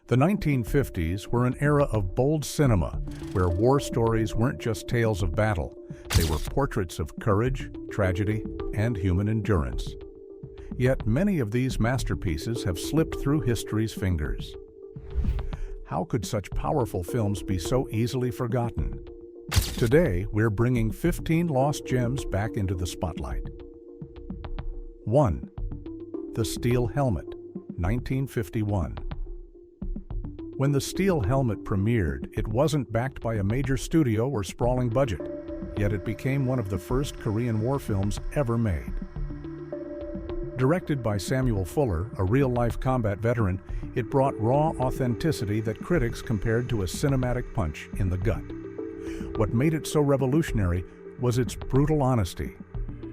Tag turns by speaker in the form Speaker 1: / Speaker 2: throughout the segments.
Speaker 1: The 1950s were an era of bold cinema, where war stories weren't just tales of battle. They were portraits of courage, tragedy, and human endurance. Yet many of these masterpieces have slipped through history's fingers. How could such powerful films be so easily forgotten? Today, we're bringing 15 lost gems back into the spotlight. 1. The Steel Helmet, 1951. When The Steel Helmet premiered, it wasn't backed by a major studio or sprawling budget, yet it became one of the first Korean War films ever made. Directed by Samuel Fuller, a real-life combat veteran, it brought raw authenticity that critics compared to a cinematic punch in the gut. What made it so revolutionary was its brutal honesty.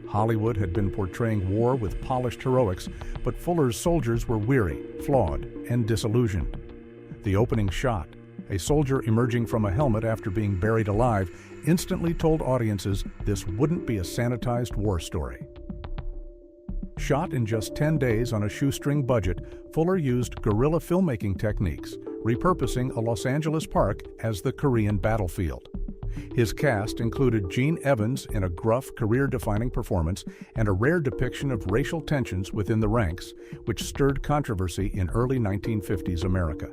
Speaker 1: Hollywood had been portraying war with polished heroics, but Fuller's soldiers were weary, flawed, and disillusioned. The opening shot, a soldier emerging from a helmet after being buried alive, instantly told audiences this wouldn't be a sanitized war story. Shot in just 10 days on a shoestring budget, Fuller used guerrilla filmmaking techniques, repurposing a Los Angeles park as the Korean battlefield. His cast included Gene Evans in a gruff, career-defining performance and a rare depiction of racial tensions within the ranks, which stirred controversy in early 1950s America.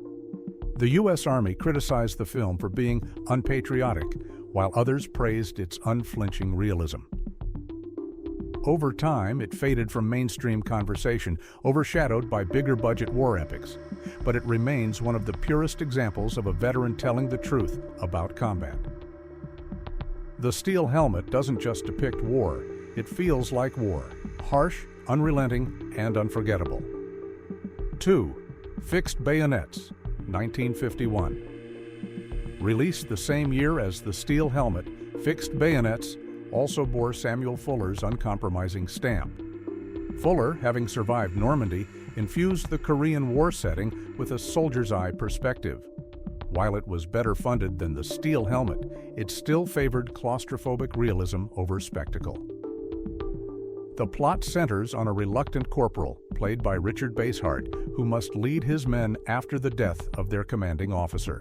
Speaker 1: The U.S. Army criticized the film for being unpatriotic, while others praised its unflinching realism. Over time, it faded from mainstream conversation, overshadowed by bigger-budget war epics, but it remains one of the purest examples of a veteran telling the truth about combat. The Steel Helmet doesn't just depict war, it feels like war, harsh, unrelenting, and unforgettable. 2. Fixed Bayonets, 1951. Released the same year as The Steel Helmet, Fixed Bayonets also bore Samuel Fuller's uncompromising stamp. Fuller, having survived Normandy, infused the Korean War setting with a soldier's eye perspective. While it was better funded than The Steel Helmet, it still favored claustrophobic realism over spectacle. The plot centers on a reluctant corporal, played by Richard Basehart, who must lead his men after the death of their commanding officer.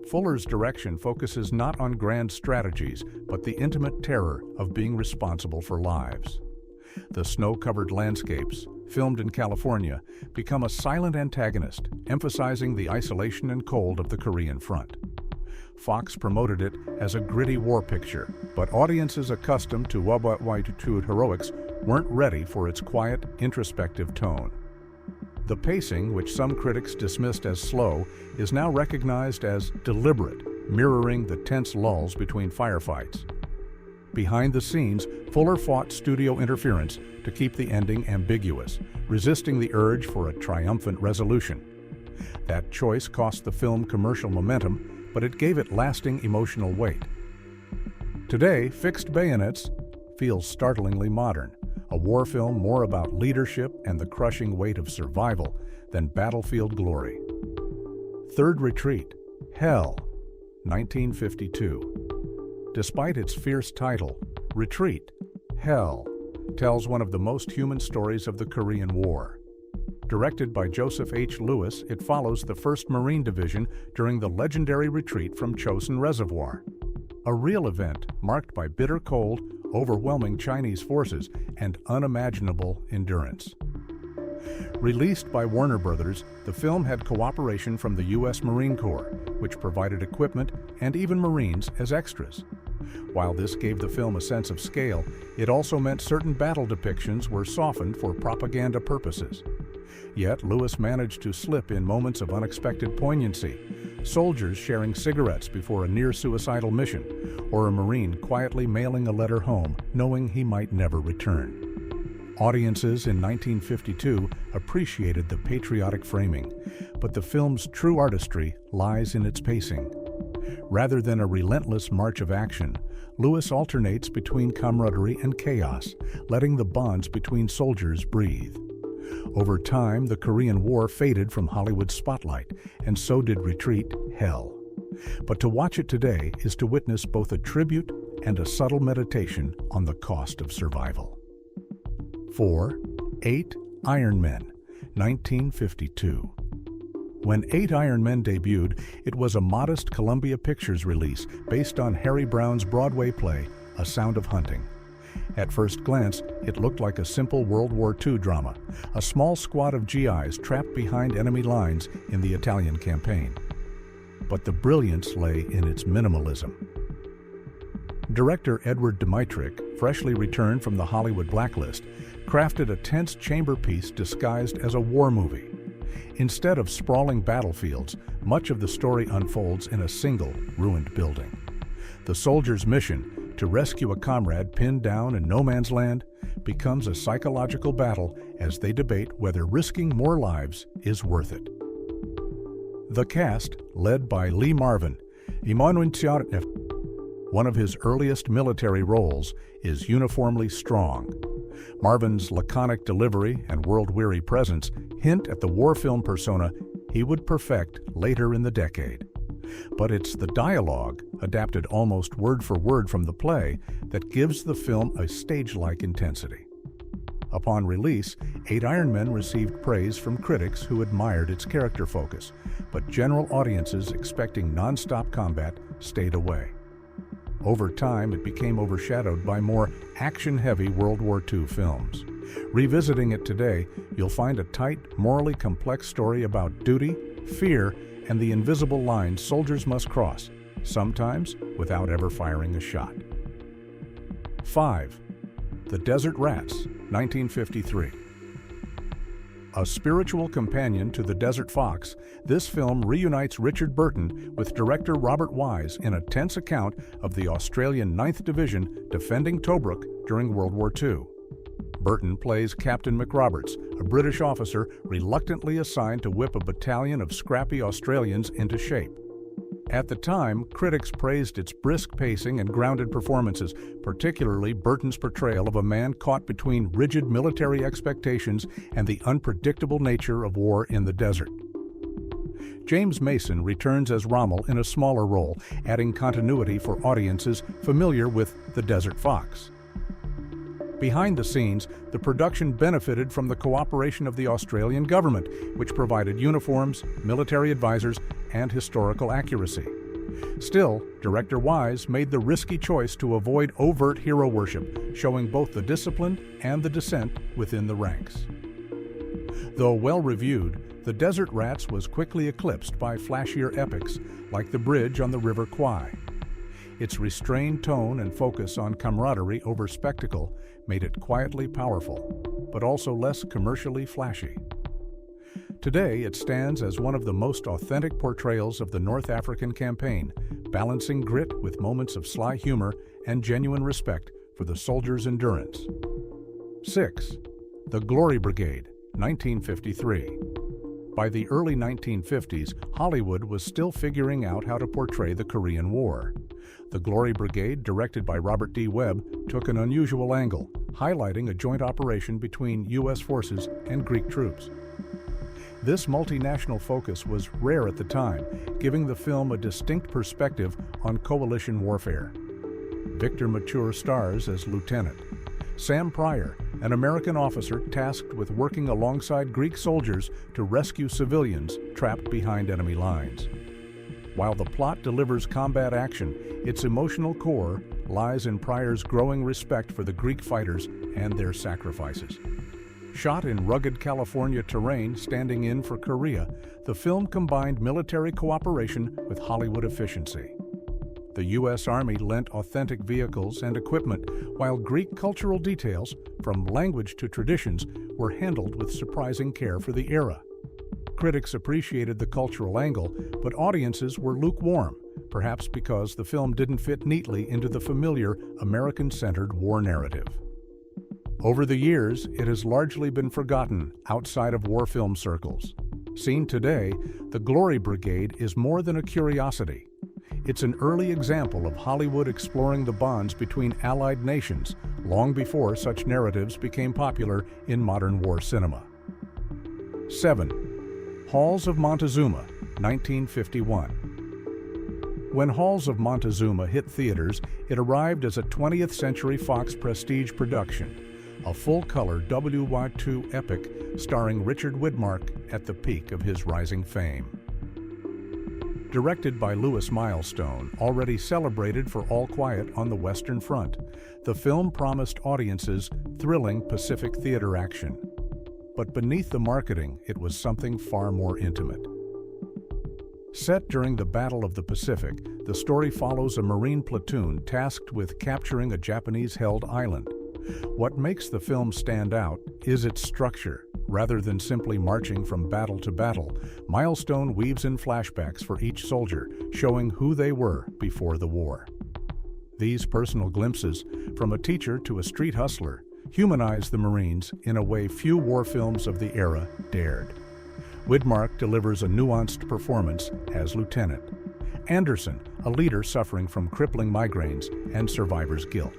Speaker 1: Fuller's direction focuses not on grand strategies, but the intimate terror of being responsible for lives. The snow-covered landscapes, filmed in California, become a silent antagonist, emphasizing the isolation and cold of the Korean front. Fox promoted it as a gritty war picture, but audiences accustomed to Wabwatwitude heroics weren't ready for its quiet, introspective tone. The pacing, which some critics dismissed as slow, is now recognized as deliberate, mirroring the tense lulls between firefights. Behind the scenes, Fuller fought studio interference to keep the ending ambiguous, resisting the urge for a triumphant resolution. That choice cost the film commercial momentum, but it gave it lasting emotional weight. Today, Fixed Bayonets feels startlingly modern, a war film more about leadership and the crushing weight of survival than battlefield glory. Third Retreat, Hell, 1952. Despite its fierce title, Retreat, Hell tells one of the most human stories of the Korean War. Directed by Joseph H. Lewis, it follows the 1st Marine Division during the legendary retreat from Chosin Reservoir, a real event marked by bitter cold, overwhelming Chinese forces, and unimaginable endurance. Released by Warner Brothers, the film had cooperation from the U.S. Marine Corps, which provided equipment and even Marines as extras. While this gave the film a sense of scale, it also meant certain battle depictions were softened for propaganda purposes. Yet Lewis managed to slip in moments of unexpected poignancy, soldiers sharing cigarettes before a near-suicidal mission, or a Marine quietly mailing a letter home knowing he might never return. Audiences in 1952 appreciated the patriotic framing, but the film's true artistry lies in its pacing. Rather than a relentless march of action, Lewis alternates between camaraderie and chaos, letting the bonds between soldiers breathe. Over time, the Korean War faded from Hollywood's spotlight, and so did Retreat, Hell. But to watch it today is to witness both a tribute and a subtle meditation on the cost of survival. 4. 8 Iron Men, 1952. When 8 Iron Men debuted, it was a modest Columbia Pictures release based on Harry Brown's Broadway play, A Sound of Hunting. At first glance, it looked like a simple World War II drama, a small squad of GIs trapped behind enemy lines in the Italian campaign. But the brilliance lay in its minimalism. Director Edward Dmytryk, freshly returned from the Hollywood blacklist, crafted a tense chamber piece disguised as a war movie. Instead of sprawling battlefields, much of the story unfolds in a single, ruined building. The soldier's mission, to rescue a comrade pinned down in no man's land, becomes a psychological battle as they debate whether risking more lives is worth it. The cast, led by Lee Marvin, one of his earliest military roles, is uniformly strong. Marvin's laconic delivery and world-weary presence hint at the war film persona he would perfect later in the decade. But it's the dialogue, adapted almost word for word from the play, that gives the film a stage-like intensity. Upon release, 8 Iron Men received praise from critics who admired its character focus, but general audiences expecting non-stop combat stayed away. Over time, it became overshadowed by more action-heavy World War II films. Revisiting it today, you'll find a tight, morally complex story about duty, fear, and the invisible lines soldiers must cross, sometimes without ever firing a shot. 5. The Desert Rats, 1953. A spiritual companion to The Desert Fox, this film reunites Richard Burton with director Robert Wise in a tense account of the Australian 9th Division defending Tobruk during World War II. Burton plays Captain McRoberts, a British officer reluctantly assigned to whip a battalion of scrappy Australians into shape. At the time, critics praised its brisk pacing and grounded performances, particularly Burton's portrayal of a man caught between rigid military expectations and the unpredictable nature of war in the desert. James Mason returns as Rommel in a smaller role, adding continuity for audiences familiar with The Desert Fox. Behind the scenes, the production benefited from the cooperation of the Australian government, which provided uniforms, military advisors, and historical accuracy. Still, director Wise made the risky choice to avoid overt hero worship, showing both the discipline and the dissent within the ranks. Though well-reviewed, The Desert Rats was quickly eclipsed by flashier epics like The Bridge on the River Kwai. Its restrained tone and focus on camaraderie over spectacle made it quietly powerful, but also less commercially flashy. Today, it stands as one of the most authentic portrayals of the North African campaign, balancing grit with moments of sly humor and genuine respect for the soldiers' endurance. 6. The Glory Brigade, 1953. By the early 1950s, Hollywood was still figuring out how to portray the Korean War. The Glory Brigade, directed by Robert D. Webb, took an unusual angle, highlighting a joint operation between U.S. forces and Greek troops. This multinational focus was rare at the time, giving the film a distinct perspective on coalition warfare. Victor Mature stars as Lieutenant. Sam Pryor, an American officer tasked with working alongside Greek soldiers to rescue civilians trapped behind enemy lines. While the plot delivers combat action, its emotional core lies in Pryor's growing respect for the Greek fighters and their sacrifices. Shot in rugged California terrain standing in for Korea, the film combined military cooperation with Hollywood efficiency. The U.S. Army lent authentic vehicles and equipment, while Greek cultural details, from language to traditions, were handled with surprising care for the era. Critics appreciated the cultural angle, but audiences were lukewarm, perhaps because the film didn't fit neatly into the familiar American-centered war narrative. Over the years, it has largely been forgotten outside of war film circles. Seen today, The Glory Brigade is more than a curiosity. It's an early example of Hollywood exploring the bonds between allied nations, long before such narratives became popular in modern war cinema. 7. Halls of Montezuma, 1951. When Halls of Montezuma hit theaters, it arrived as a 20th Century Fox prestige production, a full-color WY2 epic starring Richard Widmark at the peak of his rising fame. Directed by Louis Milestone, already celebrated for All Quiet on the Western Front, the film promised audiences thrilling Pacific theater action. But beneath the marketing, it was something far more intimate. Set during the Battle of the Pacific, the story follows a Marine platoon tasked with capturing a Japanese-held island. What makes the film stand out is its structure. Rather than simply marching from battle to battle, Milestone weaves in flashbacks for each soldier, showing who they were before the war. These personal glimpses, from a teacher to a street hustler, humanize the Marines in a way few war films of the era dared. Widmark delivers a nuanced performance as lieutenant. Anderson, a leader suffering from crippling migraines and survivor's guilt.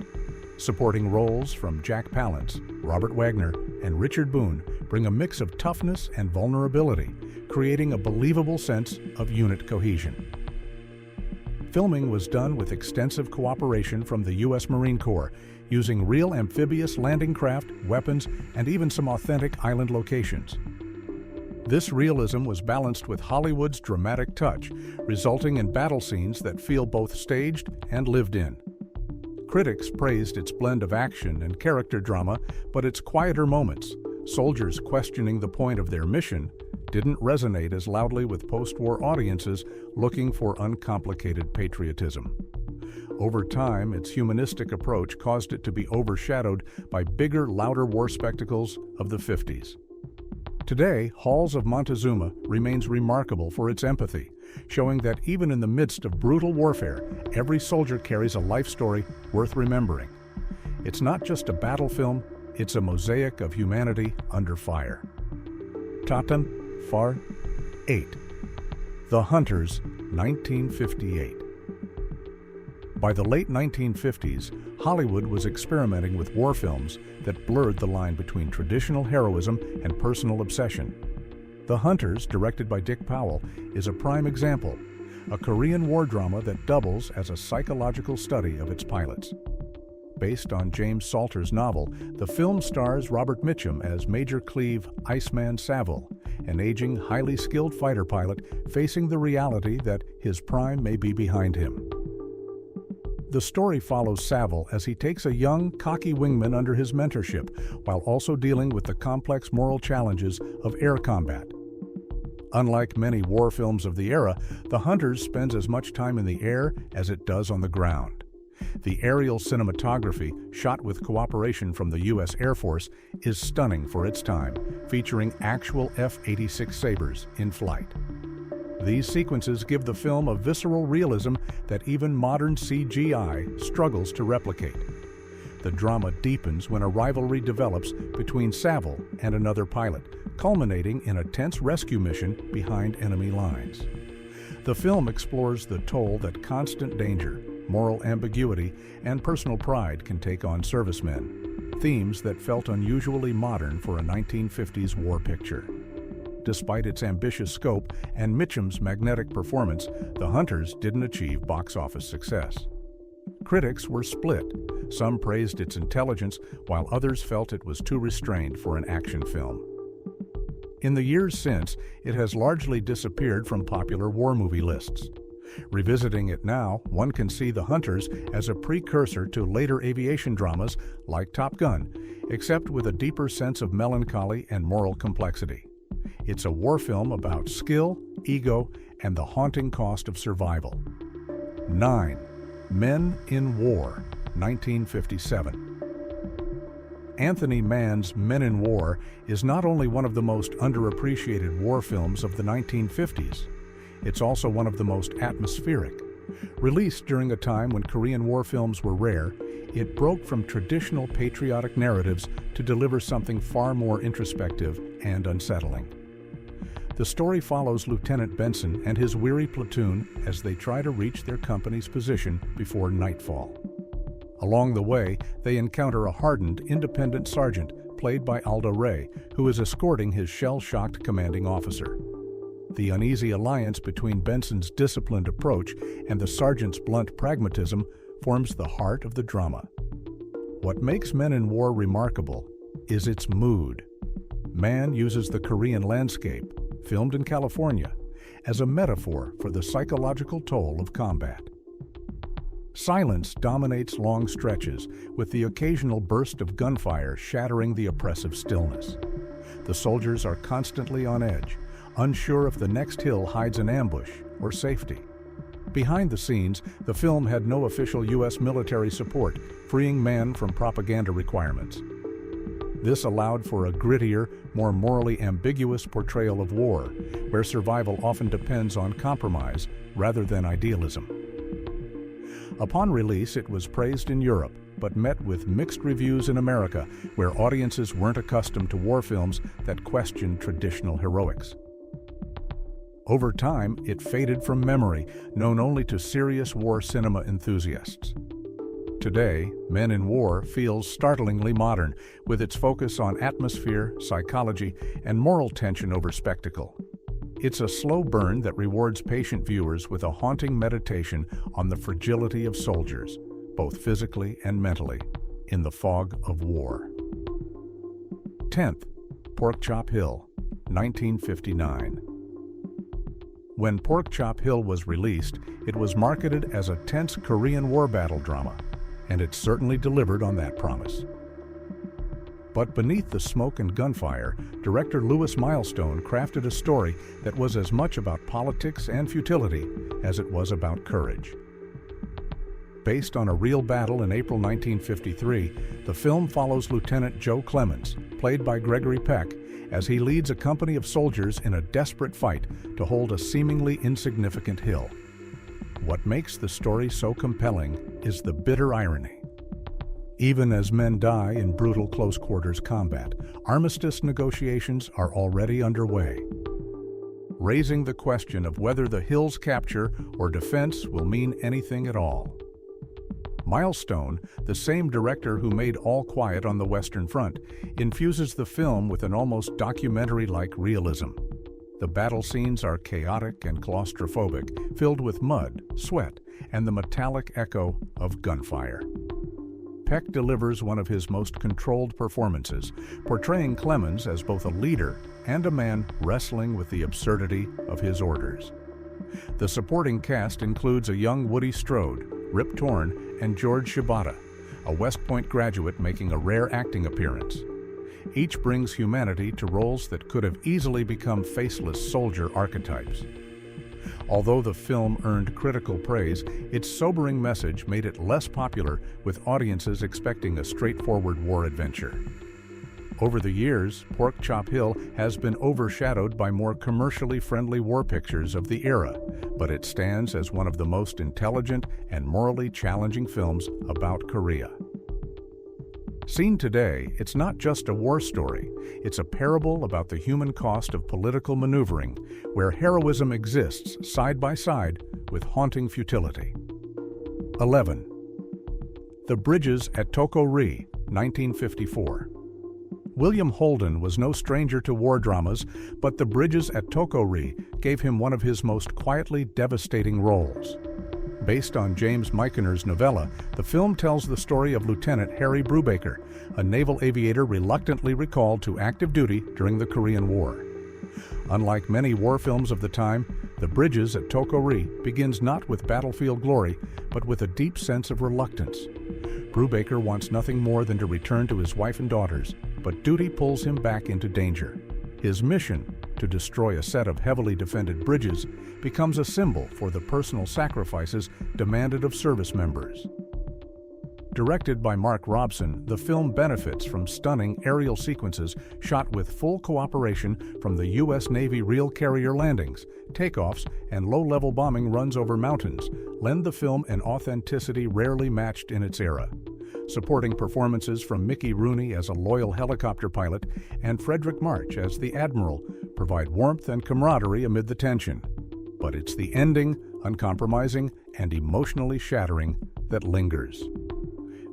Speaker 1: Supporting roles from Jack Palance, Robert Wagner, and Richard Boone bring a mix of toughness and vulnerability, creating a believable sense of unit cohesion. Filming was done with extensive cooperation from the U.S. Marine Corps, using real amphibious landing craft, weapons, and even some authentic island locations. This realism was balanced with Hollywood's dramatic touch, resulting in battle scenes that feel both staged and lived in. Critics praised its blend of action and character drama, but its quieter moments, soldiers questioning the point of their mission, didn't resonate as loudly with post-war audiences looking for uncomplicated patriotism. Over time, its humanistic approach caused it to be overshadowed by bigger, louder war spectacles of the 50s. Today, Halls of Montazuma remains remarkable for its empathy, showing that even in the midst of brutal warfare, every soldier carries a life story worth remembering. It's not just a battle film, it's a mosaic of humanity under fire. Tatan Far 8. The Hunters, 1958. By the late 1950s, Hollywood was experimenting with war films that blurred the line between traditional heroism and personal obsession. The Hunters, directed by Dick Powell, is a prime example, a Korean war drama that doubles as a psychological study of its pilots. Based on James Salter's novel, the film stars Robert Mitchum as Major Cleve Iceman Saville, an aging, highly skilled fighter pilot facing the reality that his prime may be behind him. The story follows Saville as he takes a young, cocky wingman under his mentorship, while also dealing with the complex moral challenges of air combat. Unlike many war films of the era, The Hunters spends as much time in the air as it does on the ground. The aerial cinematography, shot with cooperation from the U.S. Air Force, is stunning for its time, featuring actual F-86 Sabres in flight. These sequences give the film a visceral realism that even modern CGI struggles to replicate. The drama deepens when a rivalry develops between Saville and another pilot, culminating in a tense rescue mission behind enemy lines. The film explores the toll that constant danger, moral ambiguity, and personal pride can take on servicemen, themes that felt unusually modern for a 1950s war picture. Despite its ambitious scope and Mitchum's magnetic performance, The Hunters didn't achieve box office success. Critics were split. Some praised its intelligence, while others felt it was too restrained for an action film. In the years since, it has largely disappeared from popular war movie lists. Revisiting it now, one can see The Hunters as a precursor to later aviation dramas like Top Gun, except with a deeper sense of melancholy and moral complexity. It's a war film about skill, ego, and the haunting cost of survival. 9. Men in War, 1957. Anthony Mann's Men in War is not only one of the most underappreciated war films of the 1950s, it's also one of the most atmospheric. Released during a time when Korean War films were rare, it broke from traditional patriotic narratives to deliver something far more introspective and unsettling. The story follows Lieutenant Benson and his weary platoon as they try to reach their company's position before nightfall. Along the way, they encounter a hardened, independent sergeant, played by Aldo Ray, who is escorting his shell-shocked commanding officer. The uneasy alliance between Benson's disciplined approach and the sergeant's blunt pragmatism forms the heart of the drama. What makes Men in War remarkable is its mood. man uses the Korean landscape, filmed in California, as a metaphor for the psychological toll of combat. Silence dominates long stretches, with the occasional burst of gunfire shattering the oppressive stillness. The soldiers are constantly on edge, unsure if the next hill hides an ambush or safety. Behind the scenes, the film had no official U.S. military support, freeing men from propaganda requirements. This allowed for a grittier, more morally ambiguous portrayal of war, where survival often depends on compromise rather than idealism. Upon release, it was praised in Europe, but met with mixed reviews in America, where audiences weren't accustomed to war films that questioned traditional heroics. Over time, it faded from memory, known only to serious war cinema enthusiasts. Today, Men in War feels startlingly modern, with its focus on atmosphere, psychology, and moral tension over spectacle. It's a slow burn that rewards patient viewers with a haunting meditation on the fragility of soldiers, both physically and mentally, in the fog of war. 10th, Pork Chop Hill, 1959. When Pork Chop Hill was released, it was marketed as a tense Korean War battle drama, and it certainly delivered on that promise. But beneath the smoke and gunfire, director Lewis Milestone crafted a story that was as much about politics and futility as it was about courage. Based on a real battle in April 1953, the film follows Lieutenant Joe Clemens, played by Gregory Peck, as he leads a company of soldiers in a desperate fight to hold a seemingly insignificant hill. What makes the story so compelling is the bitter irony. Even as men die in brutal close-quarters combat, armistice negotiations are already underway, raising the question of whether the hill's capture or defense will mean anything at all. Milestone, the same director who made All Quiet on the Western Front, infuses the film with an almost documentary-like realism. The battle scenes are chaotic and claustrophobic, filled with mud, sweat, and the metallic echo of gunfire. Peck delivers one of his most controlled performances, portraying Clemens as both a leader and a man wrestling with the absurdity of his orders. The supporting cast includes a young Woody Strode, Rip Torn, and George Shibata, a West Point graduate making a rare acting appearance. Each brings humanity to roles that could have easily become faceless soldier archetypes. Although the film earned critical praise, its sobering message made it less popular, with audiences expecting a straightforward war adventure. Over the years, Pork Chop Hill has been overshadowed by more commercially friendly war pictures of the era, but it stands as one of the most intelligent and morally challenging films about Korea. Seen today, it's not just a war story, it's a parable about the human cost of political maneuvering, where heroism exists side by side with haunting futility. 11. The Bridges at Tokari, 1954. William Holden was no stranger to war dramas, but The Bridges at Tokari gave him one of his most quietly devastating roles. Based on James Michener's novella, the film tells the story of Lieutenant Harry Brubaker, a naval aviator reluctantly recalled to active duty during the Korean War. Unlike many war films of the time, The Bridges at Tokari begins not with battlefield glory, but with a deep sense of reluctance. Brubaker wants nothing more than to return to his wife and daughters, but duty pulls him back into danger. His mission, to destroy a set of heavily defended bridges, becomes a symbol for the personal sacrifices demanded of service members. Directed by Mark Robson, the film benefits from stunning aerial sequences shot with full cooperation from the U.S. Navy real carrier landings, takeoffs, and low-level bombing runs over mountains, lend the film an authenticity rarely matched in its era. Supporting performances from Mickey Rooney as a loyal helicopter pilot and Frederick March as the Admiral provide warmth and camaraderie amid the tension. But it's the ending, uncompromising and emotionally shattering, that lingers.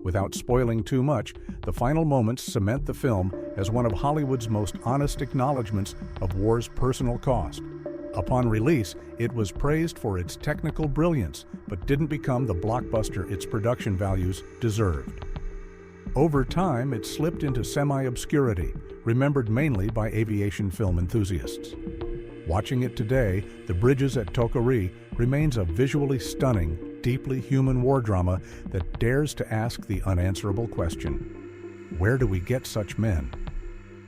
Speaker 1: Without spoiling too much, the final moments cement the film as one of Hollywood's most honest acknowledgments of war's personal cost. Upon release, it was praised for its technical brilliance, but didn't become the blockbuster its production values deserved. Over time, it slipped into semi-obscurity, remembered mainly by aviation film enthusiasts. Watching it today, The Bridges at Tokari remains a visually stunning, deeply human war drama that dares to ask the unanswerable question: where do we get such men?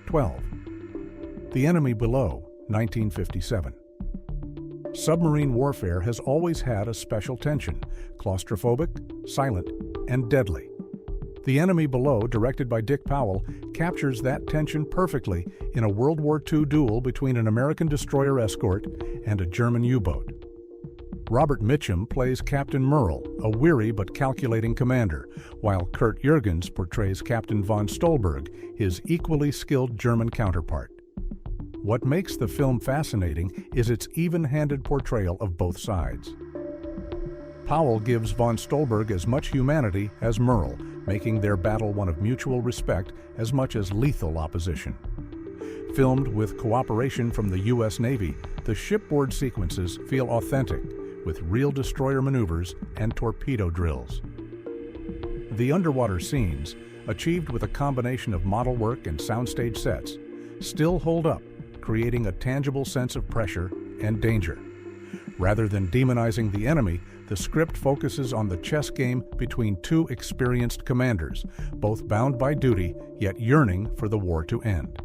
Speaker 1: 12. The Enemy Below, 1957. Submarine warfare has always had a special tension: claustrophobic, silent, and deadly. The Enemy Below, directed by Dick Powell, captures that tension perfectly in a World War II duel between an American destroyer escort and a German U-boat. Robert Mitchum plays Captain Merle, a weary but calculating commander, while Kurt Jürgens portrays Captain von Stolberg, his equally skilled German counterpart. What makes the film fascinating is its even-handed portrayal of both sides. Powell gives von Stolberg as much humanity as Merle, making their battle one of mutual respect as much as lethal opposition. Filmed with cooperation from the U.S. Navy, the shipboard sequences feel authentic, with real destroyer maneuvers and torpedo drills. The underwater scenes, achieved with a combination of model work and soundstage sets, still hold up, creating a tangible sense of pressure and danger. Rather than demonizing the enemy, the script focuses on the chess game between two experienced commanders, both bound by duty yet yearning for the war to end.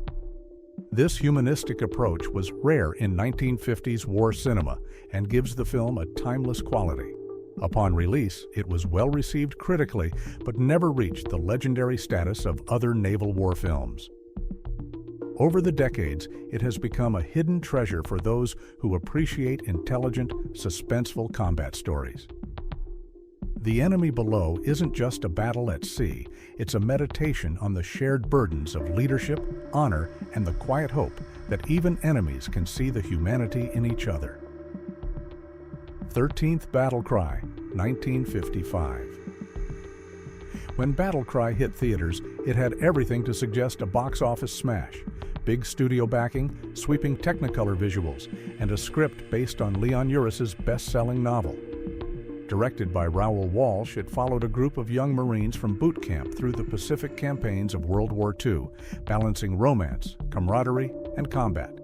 Speaker 1: This humanistic approach was rare in 1950s war cinema and gives the film a timeless quality. Upon release, it was well received critically, but never reached the legendary status of other naval war films. Over the decades, it has become a hidden treasure for those who appreciate intelligent, suspenseful combat stories. The Enemy Below isn't just a battle at sea, it's a meditation on the shared burdens of leadership, honor, and the quiet hope that even enemies can see the humanity in each other. 13th Battlecry, 1955. When Battlecry hit theaters, it had everything to suggest a box office smash: big studio backing, sweeping Technicolor visuals, and a script based on Leon Uris's best-selling novel. Directed by Raoul Walsh, it followed a group of young Marines from boot camp through the Pacific campaigns of World War II, balancing romance, camaraderie, and combat.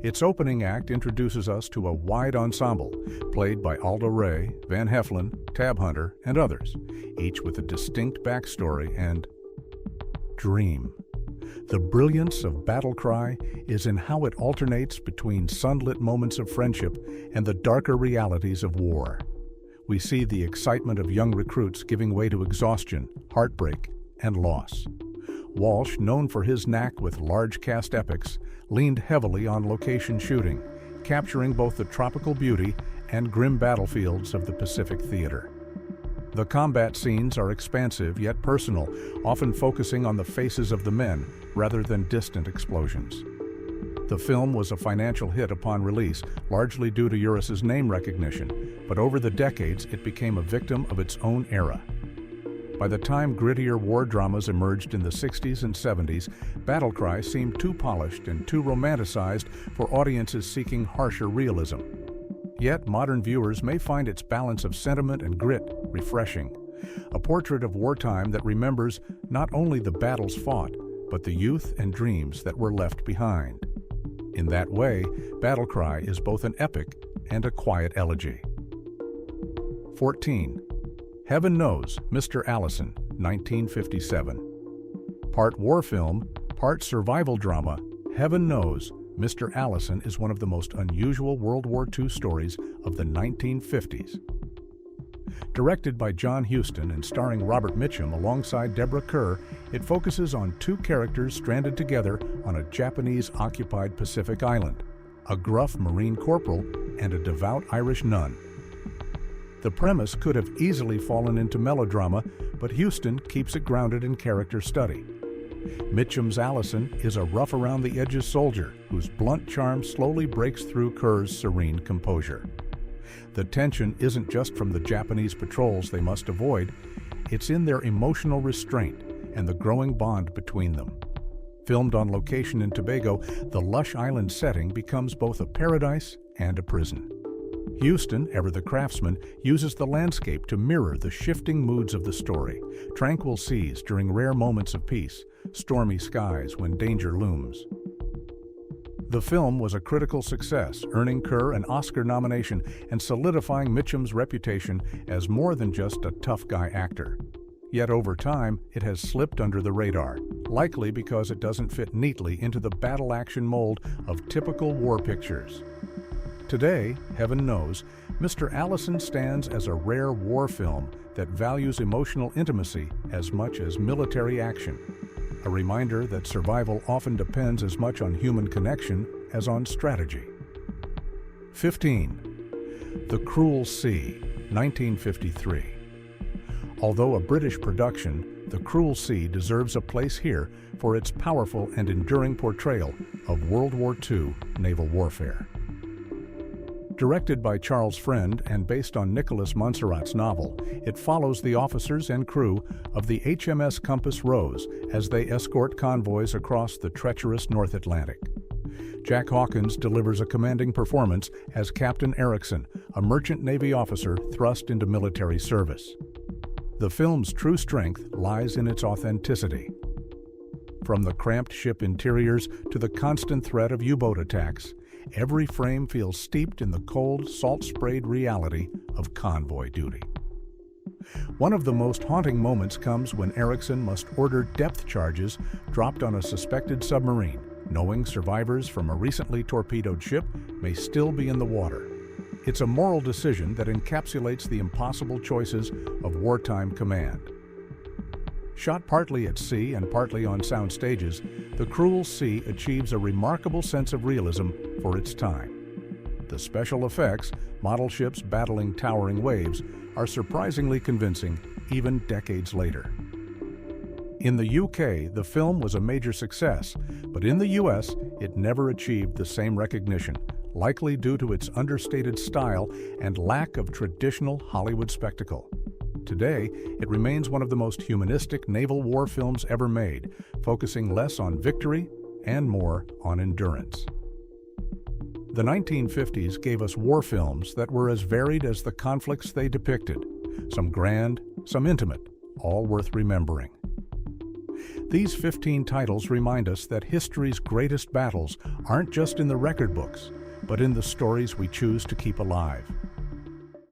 Speaker 1: Its opening act introduces us to a wide ensemble, played by Aldo Ray, Van Heflin, Tab Hunter, and others, each with a distinct backstory and dream. The brilliance of Battlecry is in how it alternates between sunlit moments of friendship and the darker realities of war. We see the excitement of young recruits giving way to exhaustion, heartbreak, and loss. Walsh, known for his knack with large cast epics, leaned heavily on location shooting, capturing both the tropical beauty and grim battlefields of the Pacific theater. The combat scenes are expansive yet personal, often focusing on the faces of the men rather than distant explosions. The film was a financial hit upon release, largely due to Uris's name recognition, but over the decades it became a victim of its own era. By the time grittier war dramas emerged in the 60s and 70s, Battlecry seemed too polished and too romanticized for audiences seeking harsher realism. Yet modern viewers may find its balance of sentiment and grit refreshing, a portrait of wartime that remembers not only the battles fought, but the youth and dreams that were left behind. In that way, Battlecry is both an epic and a quiet elegy. 14. Heaven Knows, Mr. Allison, 1957. Part war film, part survival drama, Heaven Knows, Mr. Allison is one of the most unusual World War II stories of the 1950s. Directed by John Huston and starring Robert Mitchum alongside Deborah Kerr, it focuses on two characters stranded together on a Japanese-occupied Pacific island, a gruff Marine corporal and a devout Irish nun. The premise could have easily fallen into melodrama, but Huston keeps it grounded in character study. Mitchum's Allison is a rough-around-the-edges soldier whose blunt charm slowly breaks through Kerr's serene composure. The tension isn't just from the Japanese patrols they must avoid, it's in their emotional restraint and the growing bond between them. Filmed on location in Tobago, the lush island setting becomes both a paradise and a prison. Houston, ever the craftsman, uses the landscape to mirror the shifting moods of the story. Tranquil seas during rare moments of peace, stormy skies when danger looms. The film was a critical success, earning Kerr an Oscar nomination and solidifying Mitchum's reputation as more than just a tough guy actor. Yet over time, it has slipped under the radar, likely because it doesn't fit neatly into the battle action mold of typical war pictures. Today, heaven knows, Mr. Allison stands as a rare war film that values emotional intimacy as much as military action. A reminder that survival often depends as much on human connection as on strategy. 15. The Cruel Sea, 1953. Although a British production, The Cruel Sea deserves a place here for its powerful and enduring portrayal of World War II naval warfare. Directed by Charles Friend and based on Nicholas Monserrat's novel, it follows the officers and crew of the HMS Compass Rose as they escort convoys across the treacherous North Atlantic. Jack Hawkins delivers a commanding performance as Captain Erickson, a merchant Navy officer thrust into military service. The film's true strength lies in its authenticity. From the cramped ship interiors to the constant threat of U-boat attacks, every frame feels steeped in the cold, salt-sprayed reality of convoy duty. One of the most haunting moments comes when Erickson must order depth charges dropped on a suspected submarine, knowing survivors from a recently torpedoed ship may still be in the water. It's a moral decision that encapsulates the impossible choices of wartime command. Shot partly at sea and partly on sound stages, The Cruel Sea achieves a remarkable sense of realism for its time. The special effects, model ships battling towering waves, are surprisingly convincing even decades later. In the UK, the film was a major success, but in the US, it never achieved the same recognition, likely due to its understated style and lack of traditional Hollywood spectacle. Today, it remains one of the most humanistic naval war films ever made, focusing less on victory and more on endurance. The 1950s gave us war films that were as varied as the conflicts they depicted, some grand, some intimate, all worth remembering. These 15 titles remind us that history's greatest battles aren't just in the record books, but in the stories we choose to keep alive.